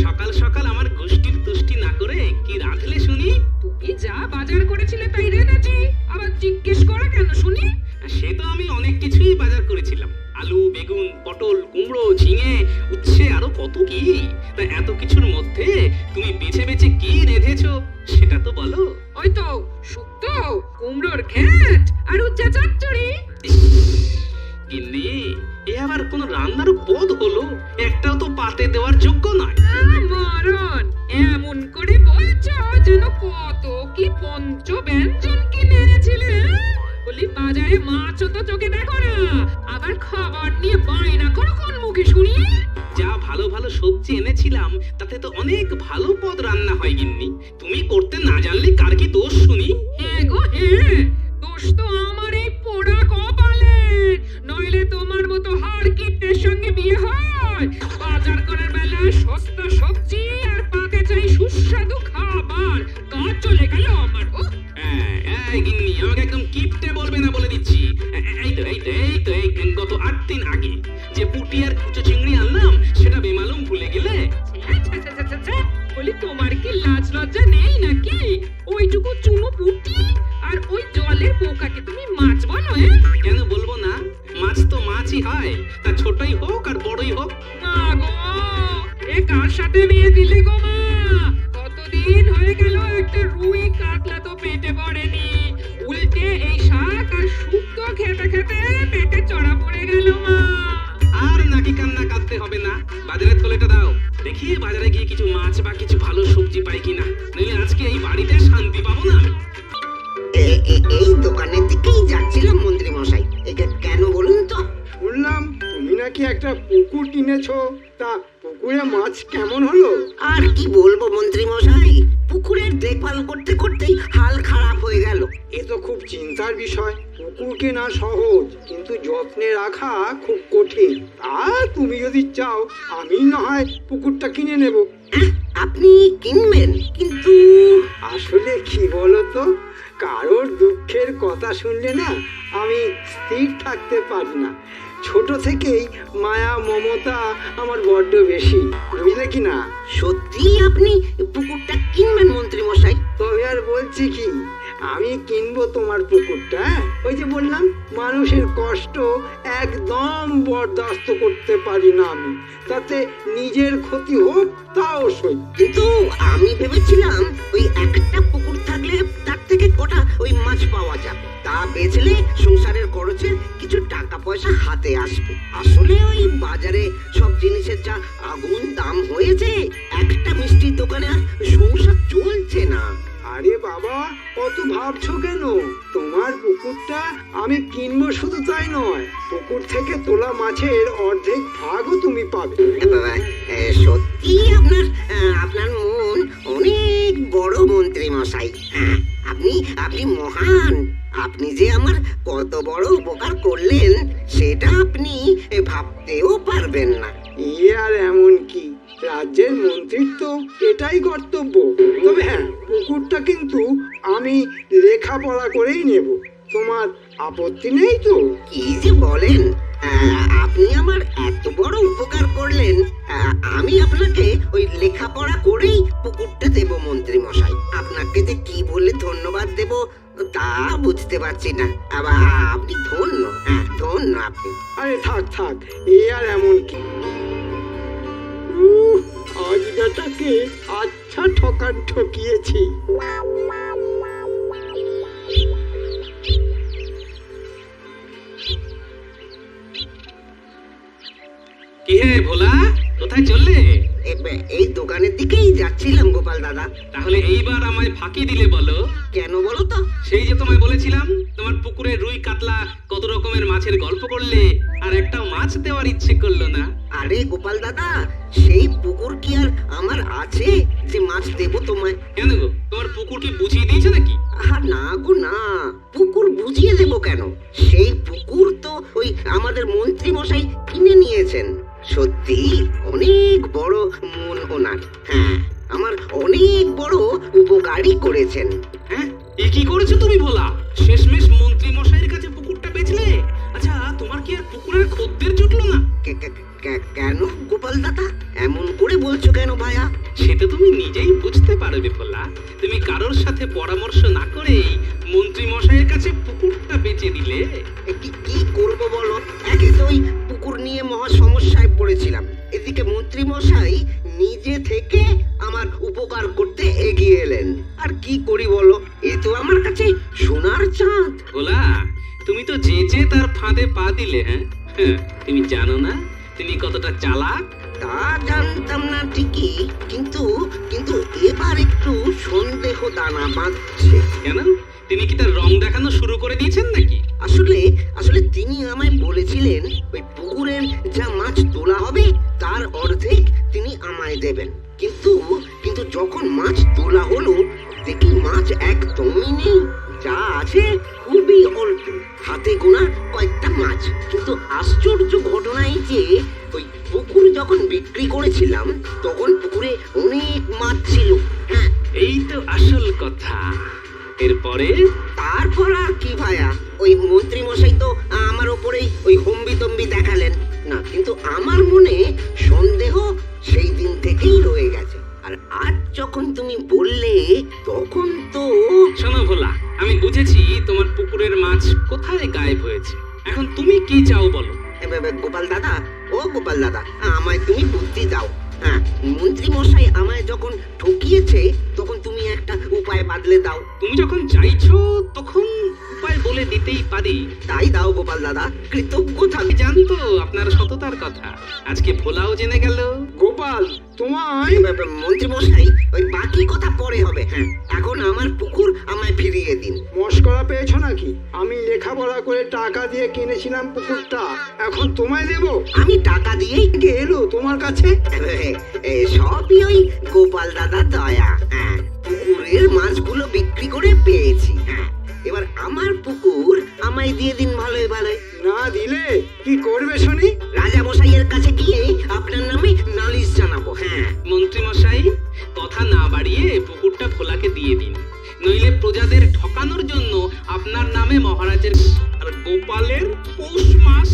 সকাল সকাল আমার গোষ্ঠীর তুষ্টি না করে কি রাঁধলে শুনি? তুমি যা বাজার করেছিলে তাই রেঁধেছি, আবার জিজ্ঞেস করা কেন শুনি? সে তো আমি অনেক কিছুই বাজার করেছিলাম, আলু, বেগুন, পটল, কুমড়ো, ঝিঙে, উচ্ছে, আরো কত কি। তা এত কিছুর মধ্যে তুমি বেছে বেছে কি রেঁধেছো সেটা তো বলো। ওই তো শুক্তো, কুমড়োর ঘ্যাট আর উচ্চা চচ্চড়ি। গিন্নি, এ আবার কোন রান্নার পদ হলো? একটাও তো পাতে দেওয়ার যোগ্য নয়। মরণ, এমন করে বলছো যেন কত কি পঞ্চ ব্যঞ্জন কিনে এনেছিলে। বলি বাজারে মাছও তো চোখে দেখো না, আবার খাবার নিয়ে বায়না করো কোন মুখে শুনি? যা ভালো ভালো সবজি এনেছিলাম তাতে তো অনেক ভালো পদ রান্না হয় গিন্নি। তুমি করতে না জানলে কার কি দোষ শুনি? হ্যাঁ গো হ্যাঁ, দোষ তো আমার এই পোড়া কপালে। নইলে তোমার মতো হাড় কিপ্টের সঙ্গে বিয়ে হয়? বাজার করার বেলায় সস্তা সবজি আর পাতে চাই সুস্বাদু খাবার, কাজ চলে গেল আমার। এই গিন্নি, আমাকে একদম কিপটে বলবে না বলে দিচ্ছি। এই গত 8 দিন আগে যে পুঁটি আর কুচো চিংড়ি আনলাম সেটা বেমালুম ভুলে গেলে? বলি তোমার কি লাজ লজ্জা নেই নাকি? ওইটুকু চুনো পুঁটি আর ওই জলের পোকাকে তুমি মাছ বলো? কেন বলবো না? মাছ তো মাছই হয়, তা ছোটই হোক আর বড়ই হোক। মা গো, এ কার সাথে বিয়ে দিলে গো মা? কতদিন হয়ে গেল একটা রুই কাতলা তো পেটে পড়েনি, উল্টে এই শাক আর শুক্তো খেতে খেতে পেটে চড়া পড়ে গেল মা। আর নাকি কান্না কাঁদতে হবে না, বাজারের থলেটা দাও দেখি, বাজারে গিয়ে কিছু মাছ বা কিছু ভালো সবজি পাই কিনা, নইলে আজকে এই বাড়িতে শান্তি পাবো না। এই দোকানের দিকেই যাচ্ছিলাম মন্ত্রী মশাই। কেন বলুন তো? শুনলাম তুমি নাকি একটা পুকুর কিনেছো, তা পুকুরে মাছ কেমন হলো? আর কি বলবো মন্ত্রী মশাই, পুকুরের দেখভাল করতে করতেই হাল খারাপ হয়ে গেল। এ তো খুব চিন্তার বিষয়। পুকুর কেনা সহজ, কিন্তু যত্নে রাখা খুব কঠিন। তা তুমি যদি চাও আমি না হয় পুকুরটা কিনে নেব। আপনি কিনবেন? কিন্তু আসলে কি বলো তো, কারোর দুঃখের কথা শুনলে না আমি স্থির থাকতে পারি না। ছোট থেকেই মায়া মমতা আমার বড্ড বেশি, বুঝলে কি না? সত্যি আপনি পুকুরটা কিনবেন মন্ত্রী মশাই? তবে আর বলছি কি, আমি কিনবো তোমার পুকুরটা। ওই যে বললাম, মানুষের কষ্ট একদম বরদাস্ত করতে পারি না আমি, তাতে নিজের ক্ষতি হোক তাও সই। কিন্তু আমি ভেবেছিলাম ওই একটা পুকুর থাকলে তার থেকে কটা ওই মাছ পাওয়া যাবে, তা বেচলে সংসারের খরচে কিছু টাকা পয়সা হাতে আসবে। আসলে ওই বাজারে সব জিনিসের যা আগুন দাম হয়েছে, একটা মিষ্টির দোকানে আর সংসার চলছে না। আরে বাবা, অত ভাবছো কেন? তোমার পুকুরটা আমি কিনবো শুধু তাই নয়, পুকুর থেকে তোলা মাছের অর্ধেক ভাগও তুমি পাবে। সত্যি আপনার আপনার মন অনেক বড় মন্ত্রী মশাই। আপনি আপনি মহান। আপনি যে আমার কত বড় উপকার করলেন সেটা আপনি ভাবতেও পারবেন না। এ আর এমন কি, রাজ্যের মন্ত্রীর তো এটাই কর্তব্য। তবে হ্যাঁ, পুকুরটা কিন্তু আমি লেখাপড়া করেই নেব। তোমার আপত্তি নেই তো? কি যে বলেন, আপনি আমার এত বড় উপকার করলেন, আমি আপনাকে ওই লেখাপড়া করেই পুকুরটা দেব মন্ত্রী মশাই। আপনাকে যে কি বলে ধন্যবাদ দেব তা বুঝতে পারছি না। আবার আপনি ধন্য, ধন্য আপনি। আরে থাক থাক, এ আর এমন কি। আজ বেটাকে আচ্ছা ঠকান ঠকিয়েছি। কি হে ভোলা, কোথায় চললে? এই দোকানের দিকেই যাচ্ছিলাম গোপাল দাদা। তাহলে এইবার আমায় ফাঁকি দিলে বলো? কেন বলো তো? সেই যে তোমায় বলেছিলাম তোমার পুকুরে রুই কাতলা কত রকমের মাছের গল্প করলে, আর একটা মাছ দেওয়ার ইচ্ছে করলো না। আরে গোপাল দাদা, সেই পুকুর কি আর আমার আছে যে মাছ দেবো তোমায়? কেন গো, তোমার পুকুর কি বুঝিয়ে দিয়েছে নাকি? না গো না, পুকুর বুঝিয়ে দেবো কেন? সেই পুকুর তো ওই আমাদের মন্ত্রী মশাই কিনে নিয়েছেন। সত্যি অনেক বড় মন ওনার। হ্যাঁ, আমার অনেক বড় উপকারই করেছেন। হ্যাঁ, এ কি করেছো তুমি ভোলা? শেষমেশ মন্ত্রী মশাইয়ের কাছে পুকুরটা বেচলে? আচ্ছা, তোমার কি আর পুকুরের খদ্দের জুটলো না? কেন গোপাল দাদা? এমন করে বলছো কেন ভায়া? সেটা তুমি নিজেই বুঝতে পারবে ভোলা। তুমি কারোর সাথে পরামর্শ না করেই মন্ত্রী মশাইয়ের কাছে পুকুরটা বেচে দিলে। কি করব বলো? একে তো ওই পুকুর নিয়ে মহা সমস্যায় পড়েছিলাম, এদিকে মন্ত্রী মশাই নিজে থেকে আমার উপকার করতে এগিয়ে এলেন। আর কি করি বলো, এ তো আমার কাছে সোনার চাঁদ। ভোলা, তুমি তো যে তার ফাঁদে পা দিলে। হ্যাঁ, তুমি জানো না তিনি কতটা চালাক? তা জানতাম না ঠিকই, কিন্তু কিন্তু এবার একটু সন্দেহ দানা বাঁধছে। কেন? তিনি কি তার রং দেখানো শুরু করে দিয়েছেন নাকি? আসলে আসলে তিনি আমায় বলেছিলেন ওই পুকুরের যা মাছ তোলা হবে তার অর্ধেক তিনি আমায় দেবেন। কিন্তু কিন্তু যখন মাছ তোলা হলো দেখি মাছ একদমই নেই, যা আছে খুবই অল্প, হাতে গোনা কয়েকটা মাছ। কিন্তু আশ্চর্য ঘটনা এই যে ওই পুকুর যখন বিক্রি করেছিলাম তখন পুকুরে অনেক মাছ ছিল। হ্যাঁ, এই তো আসল কথা। এরপরে? তারপর আর কি ভায়া, ওই মন্ত্রী মশাই তো আমার ওপরেই ওই হম্বি তম্বি দেখালেন না, কিন্তু আমার মনে সন্দেহ সেই দিন থেকেই রয়ে গেছে। আর আজ যখন তুমি বললে তখন তো শোনো ভোলা, আমি বুঝেছি তোমার পুকুরের মাছ কোথায় গায়েব হয়েছে। এখন তুমি কি চাও বলো? গোপাল দাদা, ও গোপাল দাদা, আমায় তুমি বুদ্ধি দাও। হ্যাঁ, মন্ত্রী মশাই আমায় যখন ঠকিয়েছে তখন তুমি একটা উপায় বাদলে দাও। তুমি যখন চাইছো তখন উপায় বলে দিতেই পারি। তাই দাও গোপাল দাদা, কৃতজ্ঞ আমি থাকি। জানতো আপনার সততার কথা, আজকে ভোলাও জেনে গেল। গোপাল, তোমায় মন্ত্রী মশাই, ওই বাকি কথা পরে হবে। হ্যাঁ, এখন আমার পুকুর আমায় ফিরিয়ে দিন। মস্করা পেয়েছো নাকি? আমি লেখাপড়া করে টাকা দিয়ে কিনেছিলাম পুকুরটা, এখন তোমায় দেবো? আমি টাকা দিয়েই কে এলো তোমার কাছে? সবই ওই গোপাল দাদা দয়া। হ্যাঁ, পুকুরের মাছগুলো বিক্রি করে পেয়েছি। হ্যাঁ, এবার আমার পুকুর আমায় দিয়ে দিন ভালোই ভালোই। না দিলে কি করবে শুনি? রাজা মশাইয়ের কাছে গিয়ে আপনার নামে নালিশ জানাবো। হ্যাঁ, মন্ত্রী মশাই, কথা না বাড়িয়ে পুকুরটা ভোলাকে দিয়ে দিন, নইলে প্রজাদের ঠকানোর জন্য আপনার নামে মহারাজের আর গোপালের পৌষ মাস